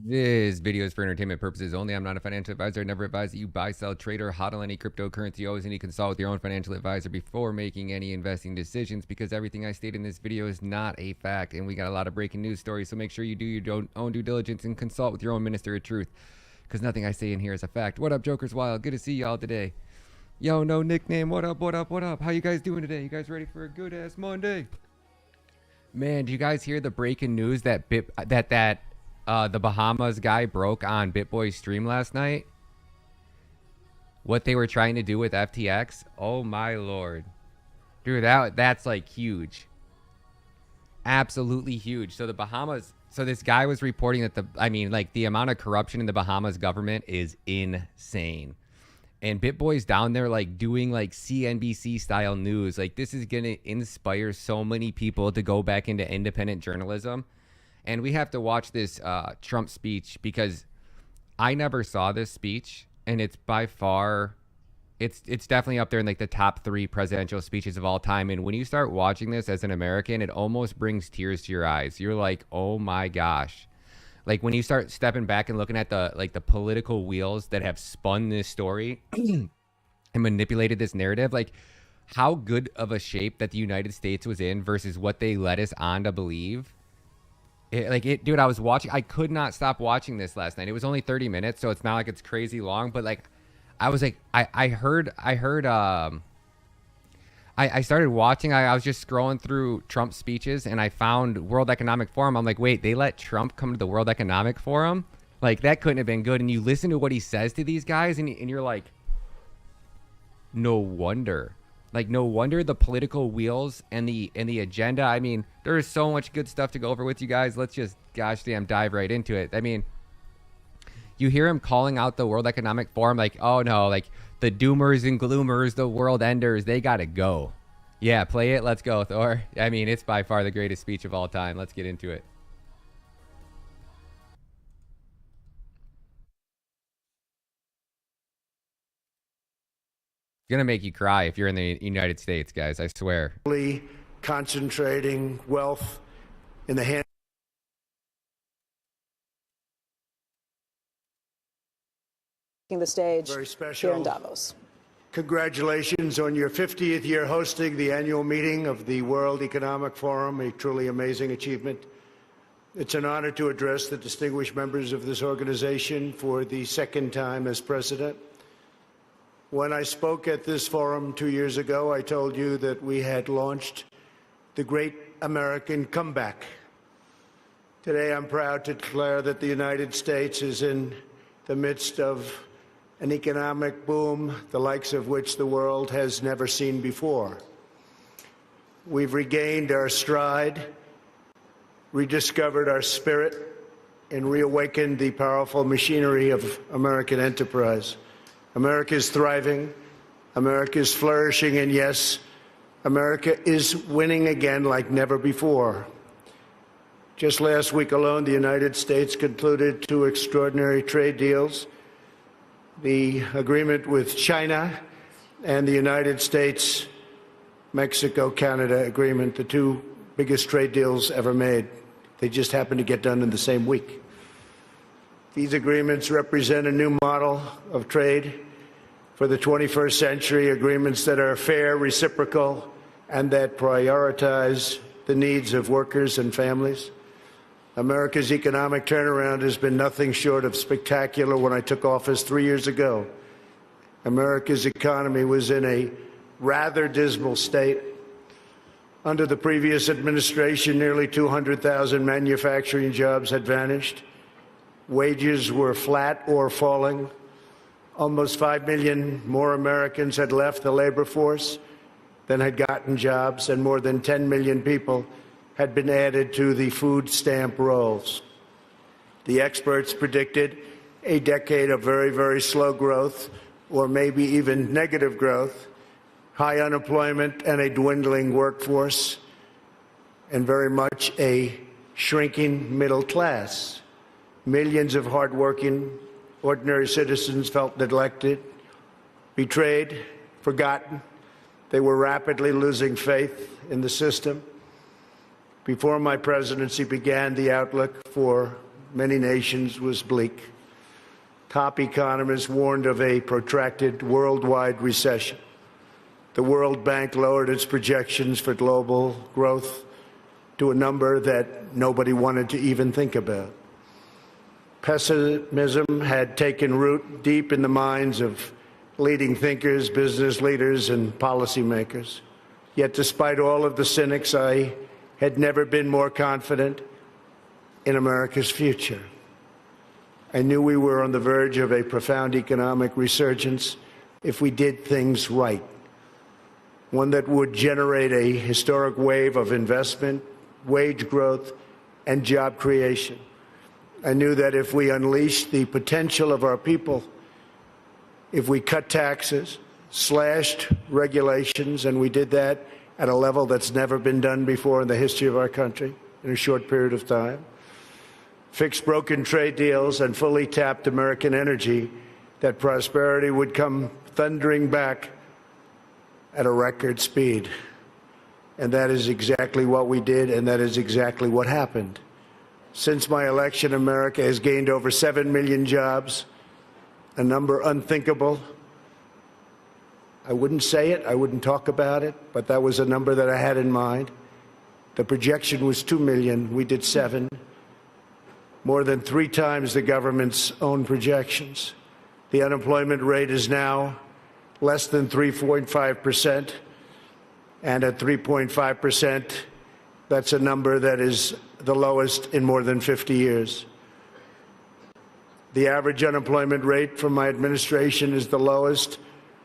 This video is for entertainment purposes only. I'm not a financial advisor. I never advise that you buy, sell, trade, or hodl any cryptocurrency. You always need to consult with your own financial advisor before making any investing decisions, because everything I state in this video is not a fact. And we got a lot of breaking news stories, so make sure you do your own due diligence and consult with your own minister of truth, because nothing I say in here is a fact. What up, Jokers Wild? Good to see y'all today. Yo, no nickname. What up, what up, what up? How you guys doing today? You guys ready for a good-ass Monday? Man, did you guys hear the breaking news that the Bahamas guy broke on BitBoy's stream last night? What they were trying to do with FTX? Oh my lord. Dude, that's like huge. Absolutely huge. So the Bahamas, so this guy was reporting that the amount of corruption in the Bahamas government is insane. And BitBoy's down there like doing like CNBC style news. Like, this is going to inspire so many people to go back into independent journalism. And we have to watch this Trump speech, because I never saw this speech, and it's by far, it's definitely up there in like the top 3 presidential speeches of all time. And when you start watching this as an American, it almost brings tears to your eyes. You're like, oh my gosh. Like, when you start stepping back and looking at the political wheels that have spun this story and manipulated this narrative, like how good of a shape that the United States was in versus what they led us on to believe. Dude, I was watching. I could not stop watching this last night. It was only 30 minutes, so it's not like it's crazy long. But like, I was like, I started watching. I was just scrolling through Trump's speeches, and I found World Economic Forum. I'm like, wait, they let Trump come to the World Economic Forum? Like, that couldn't have been good. And you listen to what he says to these guys, and you're like, no wonder. Like, no wonder the political wheels and the agenda. I mean, there is so much good stuff to go over with you guys. Let's just, gosh damn, dive right into it. I mean, you hear him calling out the World Economic Forum like, oh no, like the doomers and gloomers, the world enders, they gotta go. Yeah, play it. Let's go, Thor. I mean, it's by far the greatest speech of all time. Let's get into it. Gonna make you cry if you're in the United States, guys. I swear. Concentrating wealth in the hands. The stage very special here in Davos. Congratulations on your 50th year hosting the annual meeting of the World Economic Forum, a truly amazing achievement. It's an honor to address the distinguished members of this organization for the second time as president. When I spoke at this forum 2 years ago, I told you that we had launched the great American comeback. Today, I'm proud to declare that the United States is in the midst of an economic boom, the likes of which the world has never seen before. We've regained our stride, rediscovered our spirit, and reawakened the powerful machinery of American enterprise. America is thriving, America is flourishing, and yes, America is winning again like never before. Just last week alone, the United States concluded 2 extraordinary trade deals: the agreement with China and the United States Mexico-Canada agreement, the 2 biggest trade deals ever made. They just happened to get done in the same week. These agreements represent a new model of trade for the 21st century, agreements that are fair, reciprocal, and that prioritize the needs of workers and families. America's economic turnaround has been nothing short of spectacular. When I took office 3 years ago, America's economy was in a rather dismal state. Under the previous administration, nearly 200,000 manufacturing jobs had vanished. Wages were flat or falling. Almost 5 million more Americans had left the labor force than had gotten jobs, and more than 10 million people had been added to the food stamp rolls. The experts predicted a decade of very, very slow growth, or maybe even negative growth, high unemployment and a dwindling workforce, and very much a shrinking middle class. Millions of hardworking, ordinary citizens felt neglected, betrayed, forgotten. They were rapidly losing faith in the system. Before my presidency began, the outlook for many nations was bleak. Top economists warned of a protracted worldwide recession. The World Bank lowered its projections for global growth to a number that nobody wanted to even think about. Pessimism had taken root deep in the minds of leading thinkers, business leaders, and policymakers. Yet despite all of the cynics, I had never been more confident in America's future. I knew we were on the verge of a profound economic resurgence if we did things right, one that would generate a historic wave of investment, wage growth, and job creation. I knew that if we unleashed the potential of our people, if we cut taxes, slashed regulations, and we did that at a level that's never been done before in the history of our country in a short period of time, fixed broken trade deals, and fully tapped American energy, that prosperity would come thundering back at a record speed. And that is exactly what we did, and that is exactly what happened. Since my election, America has gained over 7 million jobs, a number unthinkable. I wouldn't say it, I wouldn't talk about it, but that was a number that I had in mind. The projection was 2 million, we did 7, more than 3 times the government's own projections. The unemployment rate is now less than 3.5%, and at 3.5%, that's a number that is the lowest in more than 50 years. The average unemployment rate from my administration is the lowest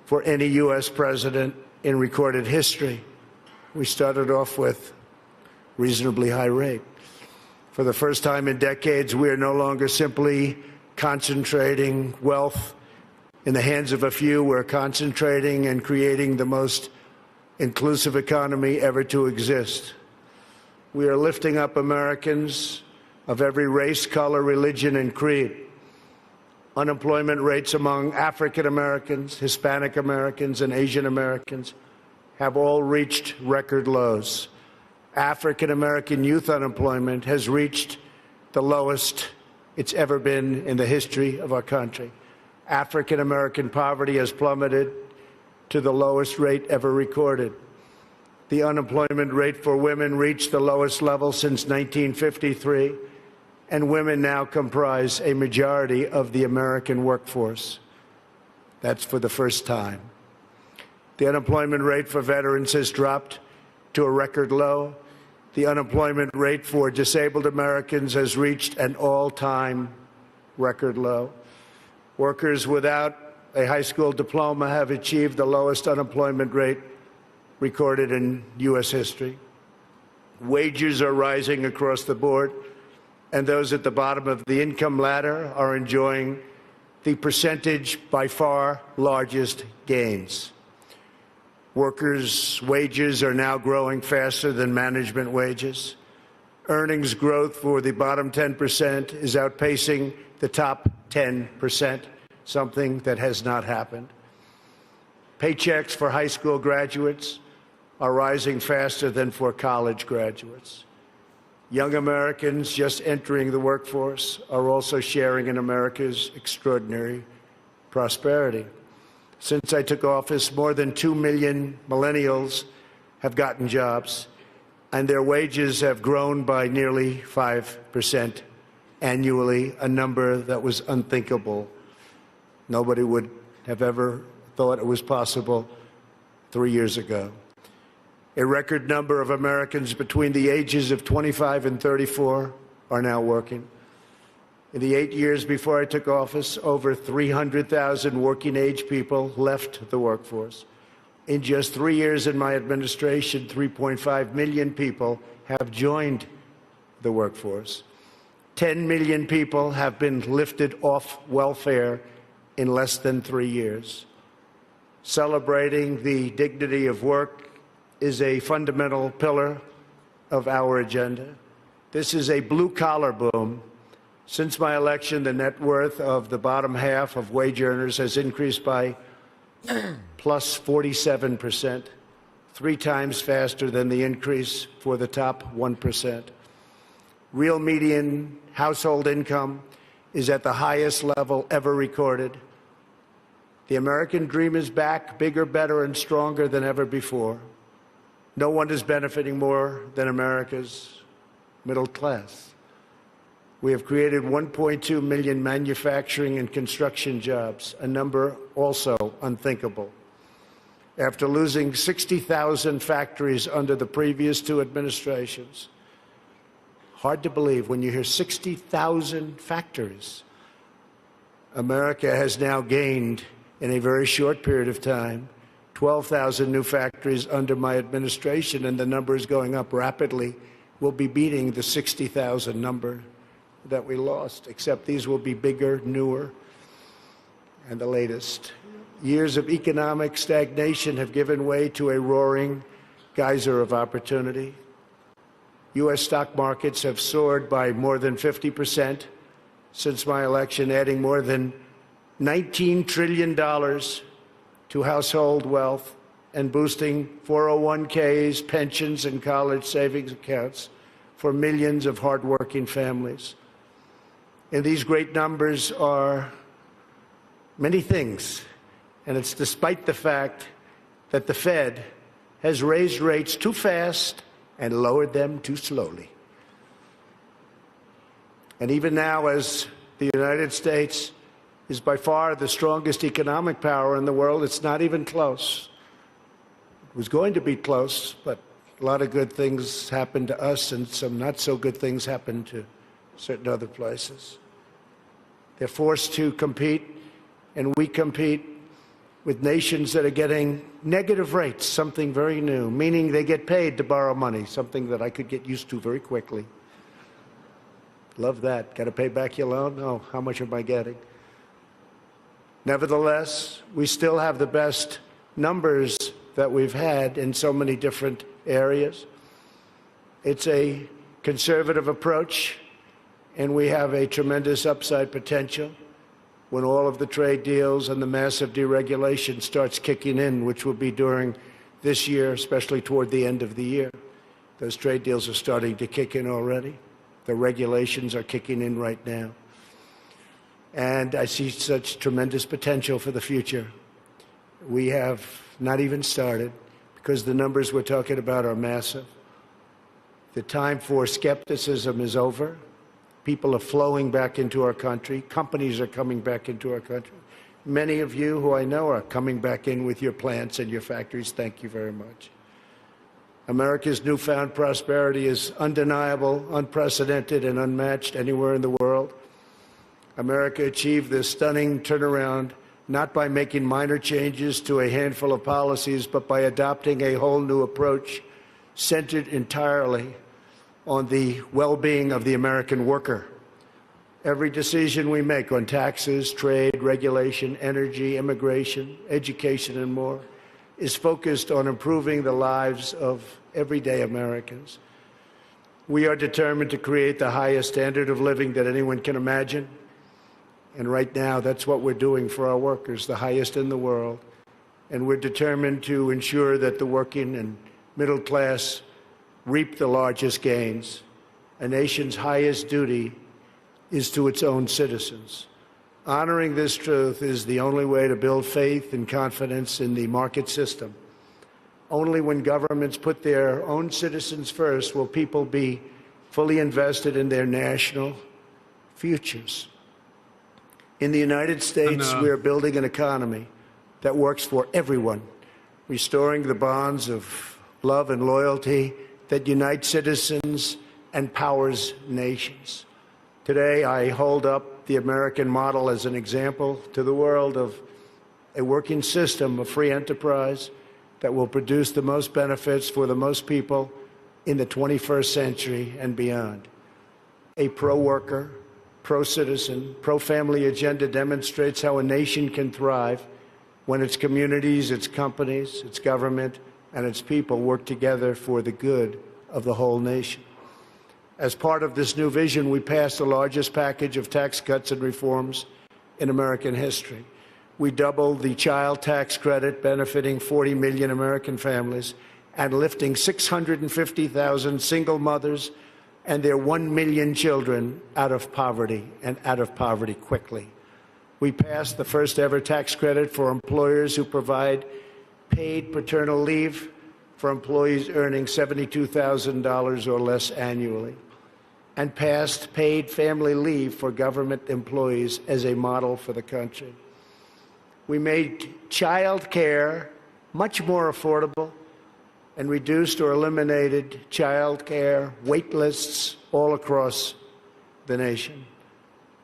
for any U.S. president in recorded history. We started off with a reasonably high rate. For the first time in decades, we are no longer simply concentrating wealth in the hands of a few. We're concentrating and creating the most inclusive economy ever to exist. We are lifting up Americans of every race, color, religion, and creed. Unemployment rates among African Americans, Hispanic Americans, and Asian Americans have all reached record lows. African American youth unemployment has reached the lowest it's ever been in the history of our country. African American poverty has plummeted to the lowest rate ever recorded. The unemployment rate for women reached the lowest level since 1953, and women now comprise a majority of the American workforce. That's for the first time. The unemployment rate for veterans has dropped to a record low. The unemployment rate for disabled Americans has reached an all-time record low. Workers without a high school diploma have achieved the lowest unemployment rate recorded in U.S. history. Wages are rising across the board, and those at the bottom of the income ladder are enjoying the percentage by far largest gains. Workers' wages are now growing faster than management wages. Earnings growth for the bottom 10% is outpacing the top 10%, something that has not happened. Paychecks for high school graduates are rising faster than for college graduates. Young Americans just entering the workforce are also sharing in America's extraordinary prosperity. Since I took office, more than 2 million millennials have gotten jobs, and their wages have grown by nearly 5% annually, a number that was unthinkable. Nobody would have ever thought it was possible 3 years ago. A record number of Americans between the ages of 25 and 34 are now working. In the 8 years before I took office, over 300,000 working-age people left the workforce. In just 3 years in my administration, 3.5 million people have joined the workforce. 10 million people have been lifted off welfare in less than 3 years. Celebrating the dignity of work is a fundamental pillar of our agenda. This is a blue-collar boom. Since my election, the net worth of the bottom half of wage earners has increased by plus 47%, 3 times faster than the increase for the top 1%. Real median household income is at the highest level ever recorded. The American dream is back, bigger, better, and stronger than ever before. No one is benefiting more than America's middle class. We have created 1.2 million manufacturing and construction jobs, a number also unthinkable. After losing 60,000 factories under the previous two administrations, hard to believe when you hear 60,000 factories. America has now gained, in a very short period of time, 12,000 new factories under my administration, and the number is going up rapidly. We'll be beating the 60,000 number that we lost, except these will be bigger, newer, and the latest. Years of economic stagnation have given way to a roaring geyser of opportunity. U.S. stock markets have soared by more than 50% since my election, adding more than $19 trillion to household wealth and boosting 401ks, pensions, and college savings accounts for millions of hardworking families. And these great numbers are many things, and it's despite the fact that the Fed has raised rates too fast and lowered them too slowly. And even now, as the United States is by far the strongest economic power in the world, it's not even close. It was going to be close, but a lot of good things happened to us and some not so good things happened to certain other places. They're forced to compete, and we compete with nations that are getting negative rates, something very new, meaning they get paid to borrow money, something that I could get used to very quickly. Love that. Got to pay back your loan? Oh, how much am I getting? Nevertheless, we still have the best numbers that we've had in so many different areas. It's a conservative approach, and we have a tremendous upside potential when all of the trade deals and the massive deregulation starts kicking in, which will be during this year, especially toward the end of the year. Those trade deals are starting to kick in already. The regulations are kicking in right now. And I see such tremendous potential for the future. We have not even started because the numbers we're talking about are massive. The time for skepticism is over. People are flowing back into our country. Companies are coming back into our country. Many of you who I know are coming back in with your plants and your factories. Thank you very much. America's newfound prosperity is undeniable, unprecedented, and unmatched anywhere in the world. America achieved this stunning turnaround not by making minor changes to a handful of policies, but by adopting a whole new approach centered entirely on the well-being of the American worker. Every decision we make on taxes, trade, regulation, energy, immigration, education, and more is focused on improving the lives of everyday Americans. We are determined to create the highest standard of living that anyone can imagine. And right now, that's what we're doing for our workers, the highest in the world. And we're determined to ensure that the working and middle class reap the largest gains. A nation's highest duty is to its own citizens. Honoring this truth is the only way to build faith and confidence in the market system. Only when governments put their own citizens first will people be fully invested in their national futures. In the United States, we are building an economy that works for everyone, restoring the bonds of love and loyalty that unite citizens and powers nations. Today, I hold up the American model as an example to the world of a working system of free enterprise that will produce the most benefits for the most people in the 21st century and beyond. A pro-worker, pro-citizen, pro-family agenda demonstrates how a nation can thrive when its communities, its companies, its government, and its people work together for the good of the whole nation. As part of this new vision, we passed the largest package of tax cuts and reforms in American history. We doubled the child tax credit, benefiting 40 million American families, and lifting 650,000 single mothers and their 1 million children out of poverty, and out of poverty quickly. We passed the first ever tax credit for employers who provide paid paternal leave for employees earning $72,000 or less annually, and passed paid family leave for government employees as a model for the country. We made child care much more affordable and reduced or eliminated child care wait lists all across the nation.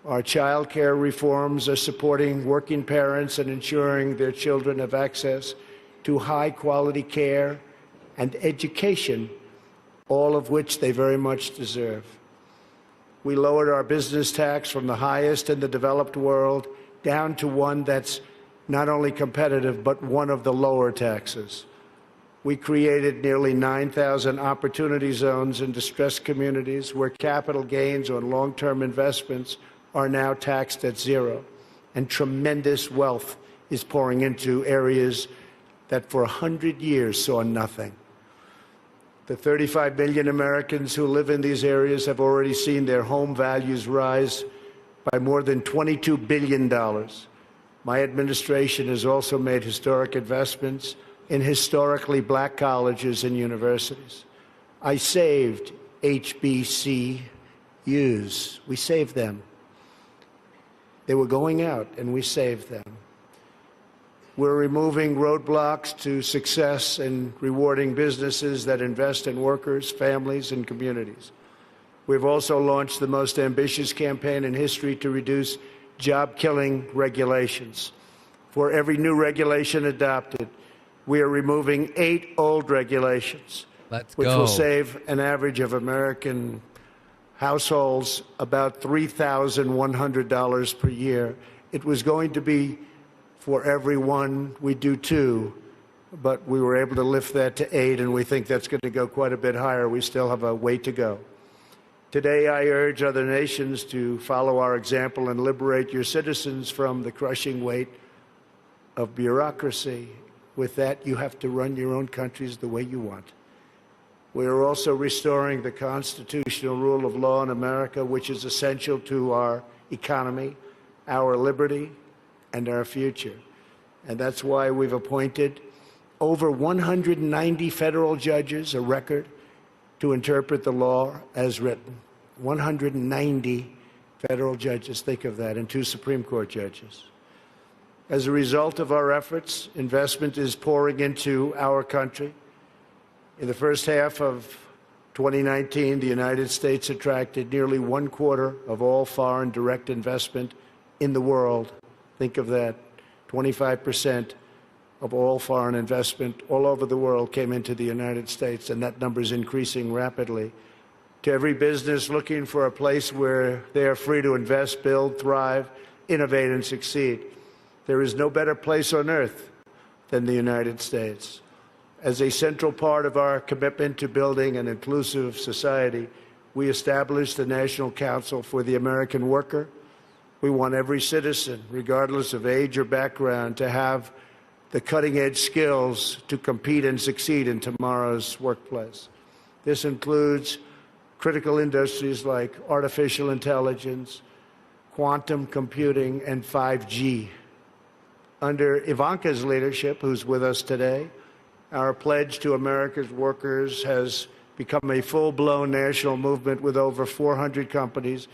Our child care reforms are supporting working parents and ensuring their children have access to high-quality care and education, all of which they very much deserve. We lowered our business tax from the highest in the developed world down to one that's not only competitive, but one of the lower taxes. We created nearly 9,000 opportunity zones in distressed communities where capital gains on long-term investments are now taxed at zero, and tremendous wealth is pouring into areas that for 100 years saw nothing. The 35 million Americans who live in these areas have already seen their home values rise by more than $22 billion. My administration has also made historic investments in historically black colleges and universities. I saved HBCUs. We saved them. They were going out, and we saved them. We're removing roadblocks to success and rewarding businesses that invest in workers, families, and communities. We've also launched the most ambitious campaign in history to reduce job-killing regulations. For every new regulation adopted, we are removing 8 old regulations, which will save an average of American households about $3,100 per year. It was going to be for everyone. We do 2, but we were able to lift that to 8, and we think that's going to go quite a bit higher. We still have a way to go. Today, I urge other nations to follow our example and liberate your citizens from the crushing weight of bureaucracy. With that, you have to run your own countries the way you want. We are also restoring the constitutional rule of law in America, which is essential to our economy, our liberty, and our future. And that's why we've appointed over 190 federal judges, a record, to interpret the law as written. 190 federal judges, think of that, and 2 Supreme Court judges. As a result of our efforts, investment is pouring into our country. In the first half of 2019, the United States attracted nearly 1/4 of all foreign direct investment in the world. Think of that. 25% of all foreign investment all over the world came into the United States, and that number is increasing rapidly. To every business looking for a place where they are free to invest, build, thrive, innovate, and succeed, there is no better place on earth than the United States. As a central part of our commitment to building an inclusive society, we established the National Council for the American Worker. We want every citizen, regardless of age or background, to have the cutting-edge skills to compete and succeed in tomorrow's workplace. This includes critical industries like artificial intelligence, quantum computing, and 5G. Under Ivanka's leadership, who's with us today, our pledge to America's workers has become a full-blown national movement with over 400 companies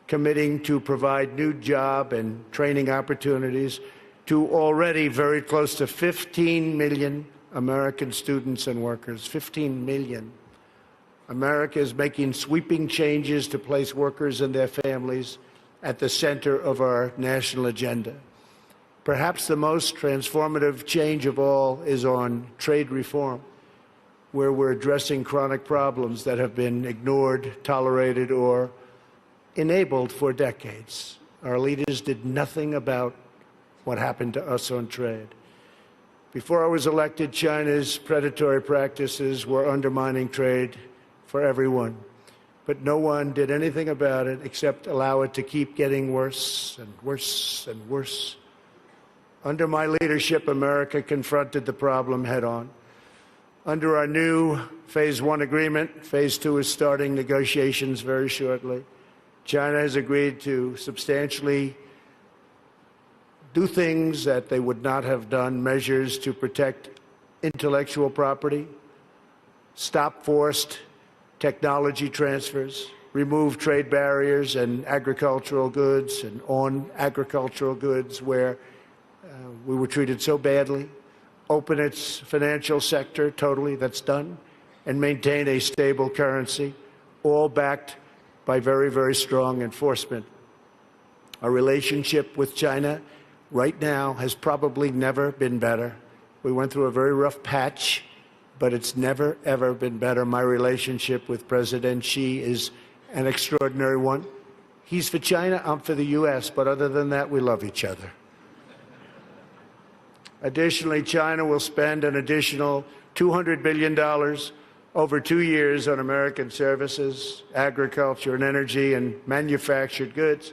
committing to provide new job and training opportunities to already very close to 15 million American students and workers. 15 million. America is making sweeping changes to place workers and their families at the center of our national agenda. Perhaps the most transformative change of all is on trade reform, where we're addressing chronic problems that have been ignored, tolerated, or enabled for decades. Our leaders did nothing about what happened to us on trade. Before I was elected, China's predatory practices were undermining trade for everyone, but no one did anything about it except allow it to keep getting worse and worse and worse. Under my leadership, America confronted the problem head-on. Under our new Phase 1 agreement, Phase 2 is starting negotiations very shortly. China has agreed to substantially do things that they would not have done, measures to protect intellectual property, stop forced technology transfers, remove trade barriers and agricultural goods and on agricultural goods where we were treated so badly, open its financial sector totally, that's done, and maintain a stable currency, all backed by very, very strong enforcement. Our relationship with China right now has probably never been better. We went through a very rough patch, but it's never, ever been better. My relationship with President Xi is an extraordinary one. He's for China, I'm for the U.S., but other than that, we love each other. Additionally, China will spend an additional $200 billion over 2 years on American services, agriculture and energy and manufactured goods.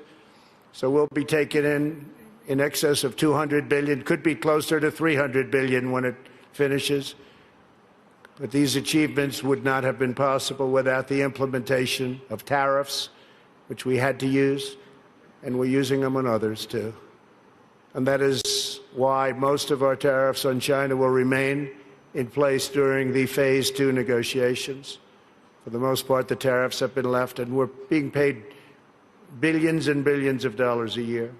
So we'll be taking in excess of $200 billion, could be closer to $300 billion when it finishes. But these achievements would not have been possible without the implementation of tariffs, which we had to use, and we're using them on others too. And that is why most of our tariffs on China will remain in place during the Phase 2 negotiations. For the most part, the tariffs have been left, and we're being paid billions and billions of dollars a year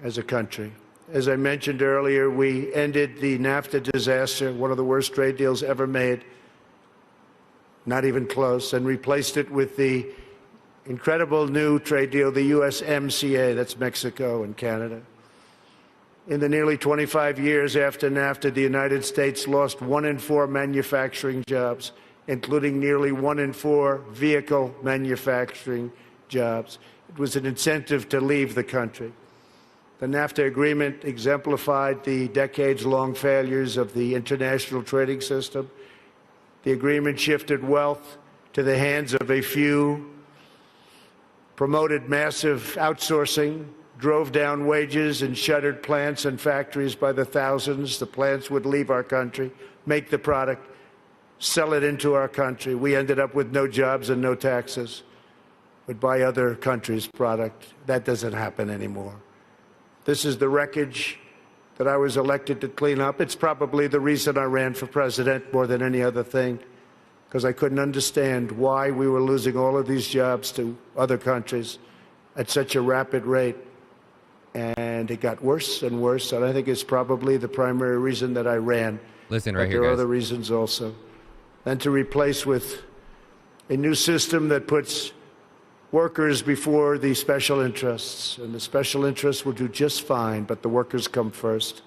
as a country. As I mentioned earlier, we ended the NAFTA disaster, one of the worst trade deals ever made, not even close, and replaced it with the incredible new trade deal, the USMCA, that's Mexico and Canada. In the nearly 25 years after NAFTA, the United States lost 1 in 4 manufacturing jobs, including nearly 1 in 4 vehicle manufacturing jobs. It was an incentive to leave the country. The NAFTA agreement exemplified the decades-long failures of the international trading system. The agreement shifted wealth to the hands of a few, promoted massive outsourcing, drove down wages and shuttered plants and factories by the thousands. The plants would leave our country, make the product, sell it into our country. We ended up with no jobs and no taxes. Would buy other countries' product. That doesn't happen anymore. This is the wreckage that I was elected to clean up. It's probably the reason I ran for president more than any other thing, because I couldn't understand why we were losing all of these jobs to other countries at such a rapid rate. And it got worse and worse, and I think it's probably the primary reason that I ran. Listen right but here, there are guys. other reasons also. And to replace with a new system that puts workers before the special interests, and the special interests will do just fine, but the workers come first.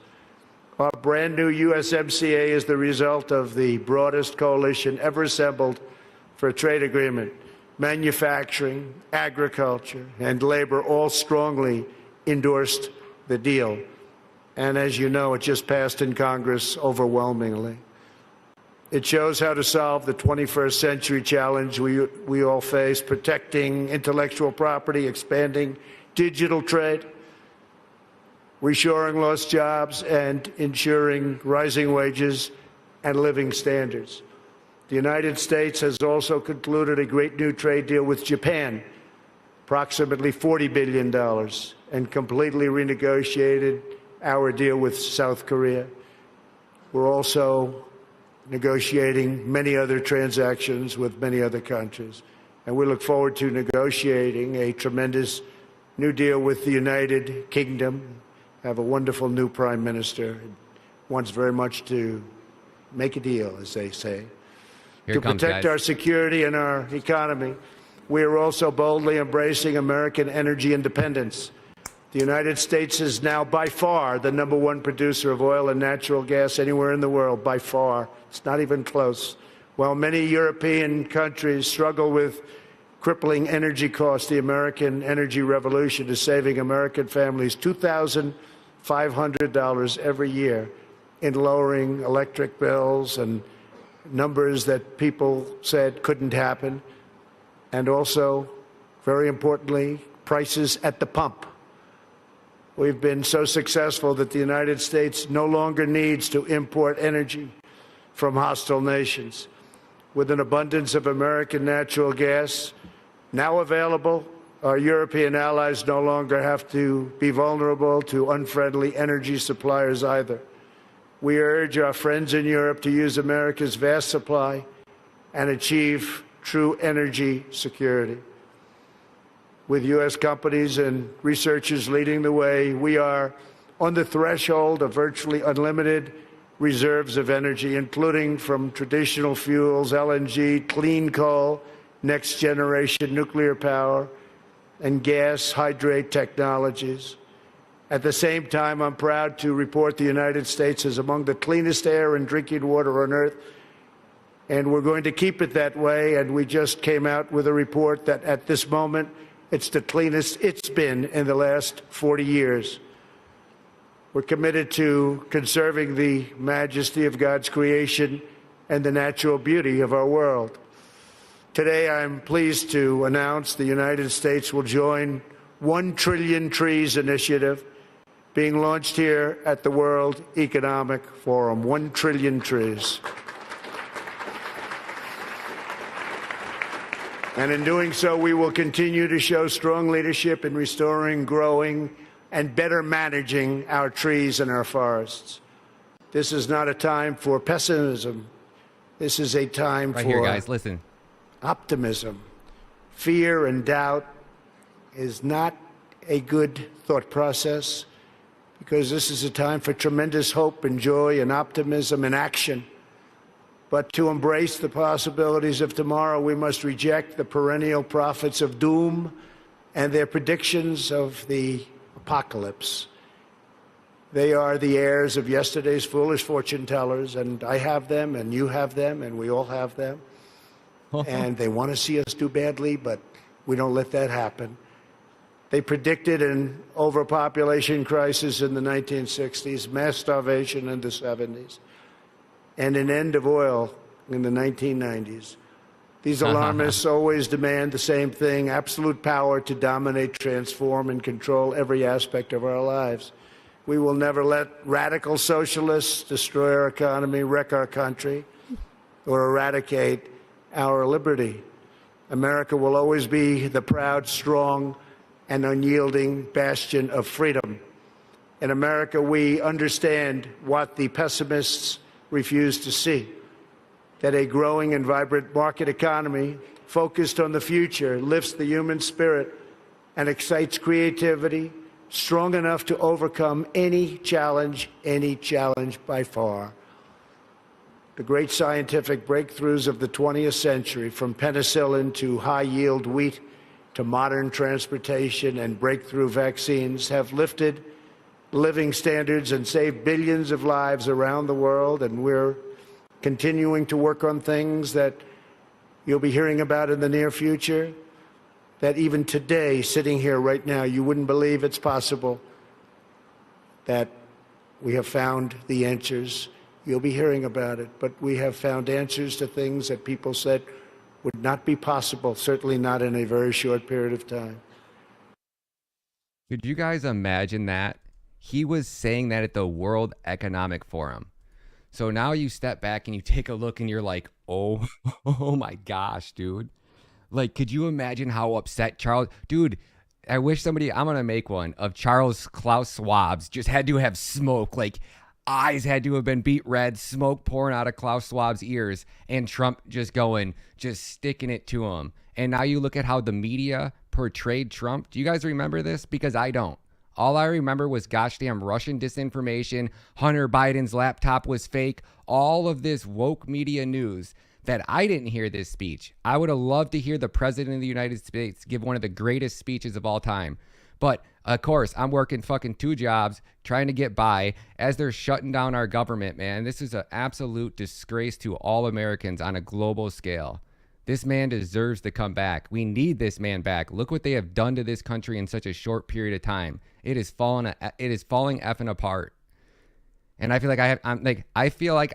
Our brand new USMCA is the result of the broadest coalition ever assembled for a trade agreement. Manufacturing, agriculture, and labor all strongly endorsed the deal. And as you know, it just passed in Congress overwhelmingly. It shows how to solve the 21st century challenge we all face, protecting intellectual property, expanding digital trade, reshoring lost jobs, and ensuring rising wages and living standards. The United States has also concluded a great new trade deal with Japan, approximately $40 billion, and completely renegotiated our deal with South Korea. We're also negotiating many other transactions with many other countries. And we look forward to negotiating a tremendous new deal with the United Kingdom. Have a wonderful new prime minister, wants very much to make a deal, as they say. To protect our security and our economy, we are also boldly embracing American energy independence. The United States is now by far the #1 producer of oil and natural gas anywhere in the world, by far. It's not even close. While many European countries struggle with crippling energy costs, the American energy revolution is saving American families $2,500 every year in lowering electric bills, and numbers that people said couldn't happen. And also, very importantly, prices at the pump. We've been so successful that the United States no longer needs to import energy from hostile nations. With an abundance of American natural gas now available, our European allies no longer have to be vulnerable to unfriendly energy suppliers either. We urge our friends in Europe to use America's vast supply and achieve true energy security. With U.S. companies and researchers leading the way, we are on the threshold of virtually unlimited reserves of energy, including from traditional fuels, LNG, clean coal, next-generation nuclear power, and gas hydrate technologies. At the same time, I'm proud to report the United States is among the cleanest air and drinking water on Earth, and we're going to keep it that way. And we just came out with a report that at this moment, it's the cleanest it's been in the last 40 years. We're committed to conserving the majesty of God's creation and the natural beauty of our world. Today, I'm pleased to announce the United States will join 1 Trillion Trees initiative being launched here at the World Economic Forum. 1 trillion trees. And in doing so, we will continue to show strong leadership in restoring, growing, and better managing our trees and our forests. This is not a time for pessimism. This is a time right for here, guys, listen. Optimism. Fear and doubt is not a good thought process, because this is a time for tremendous hope and joy and optimism and action. But to embrace the possibilities of tomorrow, we must reject the perennial prophets of doom and their predictions of the apocalypse. They are the heirs of yesterday's foolish fortune tellers, and I have them, and you have them, and we all have them. And they want to see us do badly, but we don't let that happen. They predicted an overpopulation crisis in the 1960s, mass starvation in the 70s, and an end of oil in the 1990s. These alarmists always demand the same thing: absolute power to dominate, transform, and control every aspect of our lives. We will never let radical socialists destroy our economy, wreck our country, or eradicate our liberty. America will always be the proud, strong, and unyielding bastion of freedom. In America, we understand what the pessimists refuse to see: that a growing and vibrant market economy focused on the future lifts the human spirit and excites creativity strong enough to overcome any challenge by far. The great scientific breakthroughs of the 20th century, from penicillin to high-yield wheat to modern transportation and breakthrough vaccines, have lifted living standards and saved billions of lives around the world. And we're continuing to work on things that you'll be hearing about in the near future, that even today, sitting here right now, you wouldn't believe it's possible, that we have found the answers. You'll be hearing about it, but we have found answers to things that people said would not be possible, certainly not in a very short period of time. Could you guys imagine that? He was saying that at the World Economic Forum. So now you step back and you take a look and you're like, oh, oh my gosh, dude. Like, could you imagine how upset Charles... Dude, I wish somebody... I'm going to make one of Klaus Schwab's just had to have smoke. Like, eyes had to have been beat red, smoke pouring out of Klaus Schwab's ears, and Trump just sticking it to him. And now you look at how the media portrayed Trump. Do you guys remember this? Because I don't. All I remember was gosh damn Russian disinformation, Hunter Biden's laptop was fake, all of this woke media news that I didn't hear this speech. I would have loved to hear the President of the United States give one of the greatest speeches of all time. But, of course, I'm working fucking 2 jobs, trying to get by as they're shutting down our government, man. This is an absolute disgrace to all Americans on a global scale. This man deserves to come back. We need this man back. Look what they have done to this country in such a short period of time. It is falling effing apart. And I feel like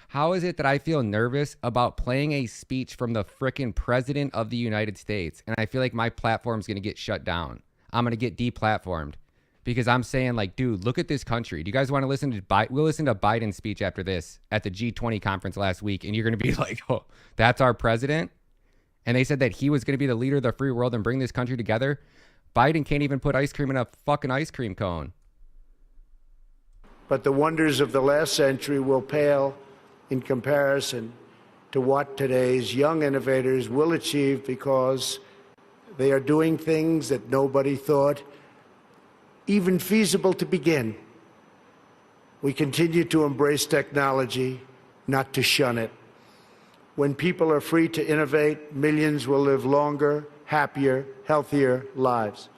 how is it that I feel nervous about playing a speech from the frickin' President of the United States? And I feel like my platform's going to get shut down. I'm going to get deplatformed because I'm saying, like, dude, look at this country. Do you guys want to listen to Biden? We'll listen to Biden's speech after this at the G20 conference last week, and you're going to be like, oh, that's our president? And they said that he was going to be the leader of the free world and bring this country together. Biden can't even put ice cream in a fucking ice cream cone. But the wonders of the last century will pale in comparison to what today's young innovators will achieve, because they are doing things that nobody thought even feasible to begin. We continue to embrace technology, not to shun it. When people are free to innovate, millions will live longer, happier, healthier lives.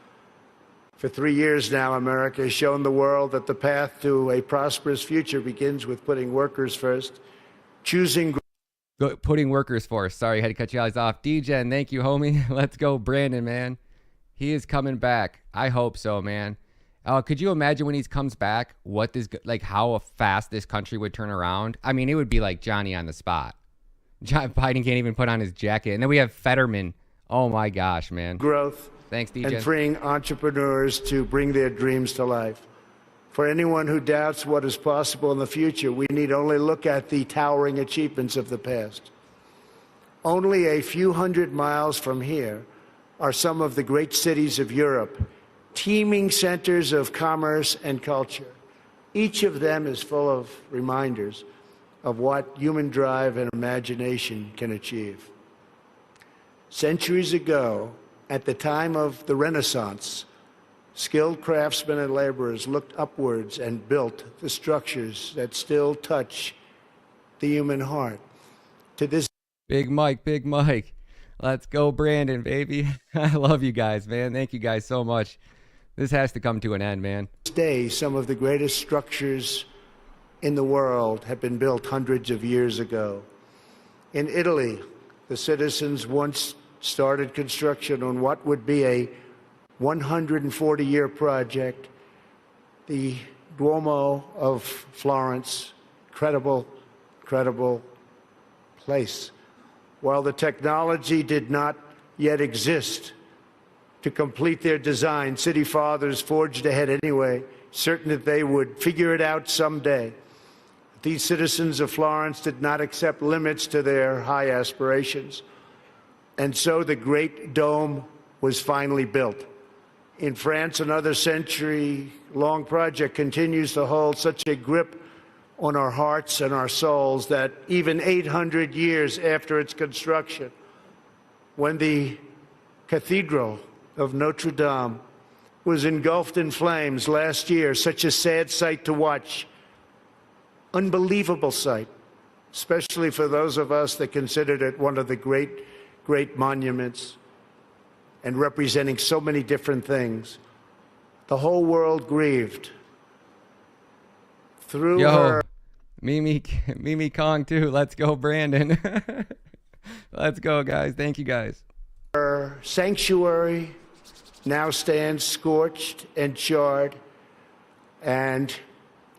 For 3 years now, America has shown the world that the path to a prosperous future begins with putting workers first, choosing... Putting workers first. Sorry, I had to cut you guys off. D-Gen, thank you, homie. Let's go, Brandon, man. He is coming back. I hope so, man. Could you imagine when he comes back, what this, like, how fast this country would turn around? I mean, it would be like Johnny on the spot. Biden can't even put on his jacket. And then we have Fetterman. Oh, my gosh, man. Growth. Thanks, D-Gen. And freeing entrepreneurs to bring their dreams to life. For anyone who doubts what is possible in the future, we need only look at the towering achievements of the past. Only a few hundred miles from here are some of the great cities of Europe, teeming centers of commerce and culture. Each of them is full of reminders of what human drive and imagination can achieve. Centuries ago, at the time of the Renaissance, skilled craftsmen and laborers looked upwards and built the structures that still touch the human heart. To this Big Mike, Big Mike. Let's go, Brandon, baby. I love you guys, man. Thank you guys so much. This has to come to an end, man. day, some of the greatest structures in the world have been built hundreds of years ago. In Italy, the citizens once started construction on what would be a 140-year project, the Duomo of Florence. Incredible, incredible place. While the technology did not yet exist to complete their design, city fathers forged ahead anyway, certain that they would figure it out someday. These citizens of Florence did not accept limits to their high aspirations. And so the Great Dome was finally built. In France, another century-long project continues to hold such a grip on our hearts and our souls that even 800 years after its construction, when the Cathedral of Notre Dame was engulfed in flames last year, such a sad sight to watch, unbelievable sight, especially for those of us that considered it one of the great monuments and representing so many different things. The whole world grieved. Through her... Mimi Kong too. Let's go, Brandon. Let's go, guys. Thank you, guys. Her sanctuary now stands scorched and charred, and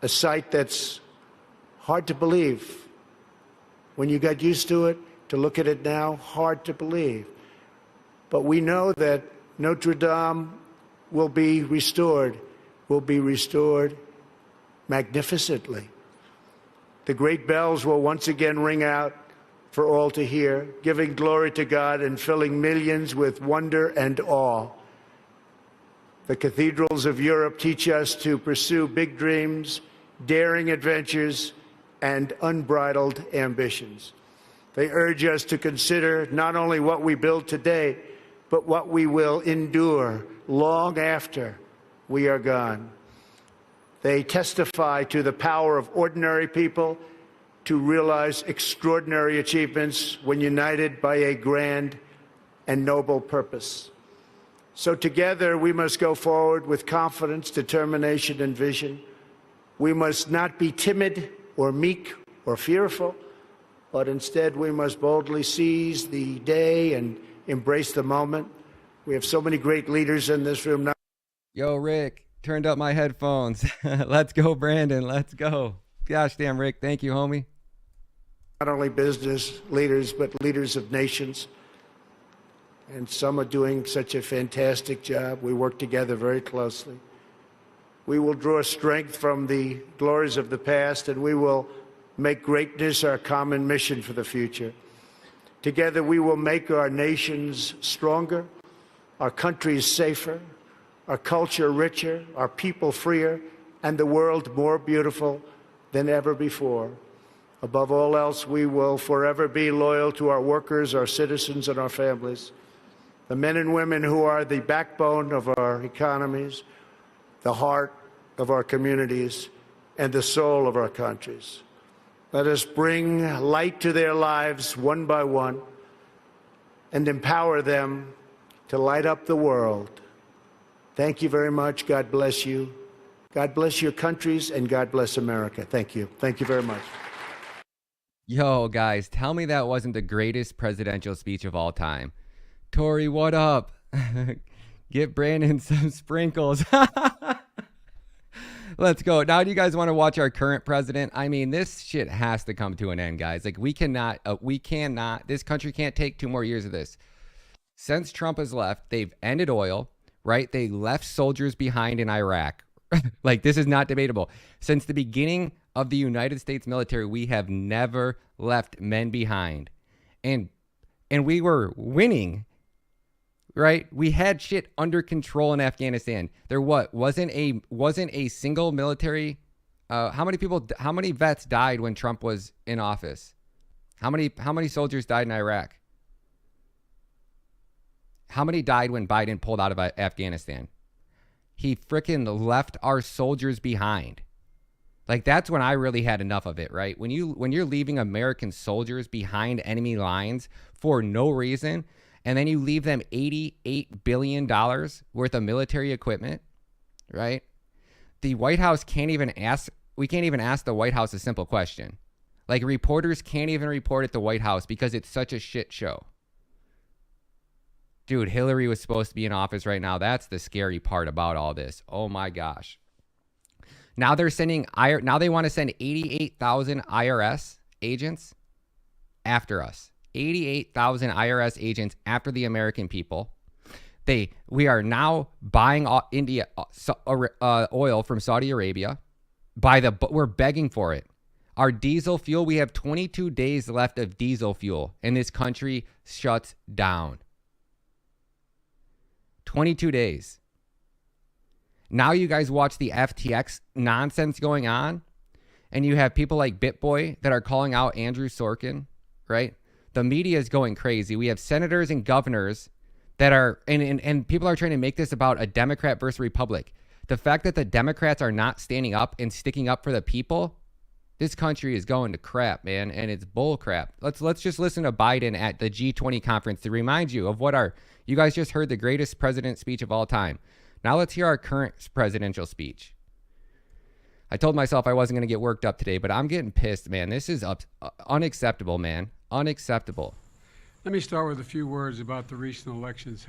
a sight that's hard to believe. When you got used to it, to look at it now, hard to believe. But we know that Notre Dame will be restored magnificently. The great bells will once again ring out for all to hear, giving glory to God and filling millions with wonder and awe. The cathedrals of Europe teach us to pursue big dreams, daring adventures, and unbridled ambitions. They urge us to consider not only what we build today, but what we will endure long after we are gone. They testify to the power of ordinary people to realize extraordinary achievements when united by a grand and noble purpose. So together we must go forward with confidence, determination, and vision. We must not be timid or meek or fearful, but instead we must boldly seize the day and embrace the moment. We have so many great leaders in this room now. Yo, Rick, turned up my headphones. Let's go, Brandon. Let's go. Gosh damn, Rick. Thank you, homie. Not only business leaders, but leaders of nations. And some are doing such a fantastic job. We work together very closely. We will draw strength from the glories of the past, and we will make greatness our common mission for the future. Together, we will make our nations stronger, our countries safer, our culture richer, our people freer, and the world more beautiful than ever before. Above all else, we will forever be loyal to our workers, our citizens, and our families, the men and women who are the backbone of our economies, the heart of our communities, and the soul of our countries. Let us bring light to their lives one by one and empower them to light up the world. Thank you very much. God bless you. God bless your countries, and God bless America. Thank you. Thank you very much. Yo, guys, tell me that wasn't the greatest presidential speech of all time. Tori, what up? Get Brandon some sprinkles. Let's go. Now, do you guys want to watch our current president? I mean, this shit has to come to an end, guys. Like, we cannot, this country can't take 2 more years of this. Since Trump has left, they've ended oil, right? They left soldiers behind in Iraq. Like, this is not debatable. Since the beginning of the United States military, we have never left men behind. And we were winning, right? We had shit under control in Afghanistan. There wasn't a single military. How many vets died when Trump was in office? How many soldiers died in Iraq? How many died when Biden pulled out of Afghanistan? He freaking left our soldiers behind. Like, that's when I really had enough of it, right? When you're leaving American soldiers behind enemy lines for no reason, and then you leave them $88 billion worth of military equipment, right? The White House we can't even ask the White House a simple question. Like, reporters can't even report at the White House because it's such a shit show. Dude, Hillary was supposed to be in office right now. That's the scary part about all this. Oh my gosh. Now they want to send 88,000 IRS agents after us. 88,000 IRS agents after the American people. We are now buying oil from Saudi Arabia. We're begging for it. Our diesel fuel, we have 22 days left of diesel fuel, and this country shuts down. 22 days. Now you guys watch the FTX nonsense going on, and you have people like BitBoy that are calling out Andrew Sorkin, right? The media is going crazy. We have senators and governors that are, and people are trying to make this about a Democrat versus Republic. The fact that the Democrats are not standing up and sticking up for the people, this country is going to crap, man, and it's bull crap. Let's just listen to Biden at the G20 conference to remind you of you guys just heard the greatest president speech of all time. Now let's hear our current presidential speech. I told myself I wasn't going to get worked up today, but I'm getting pissed, man. This is unacceptable, man. Unacceptable. Let me start with a few words about the recent elections.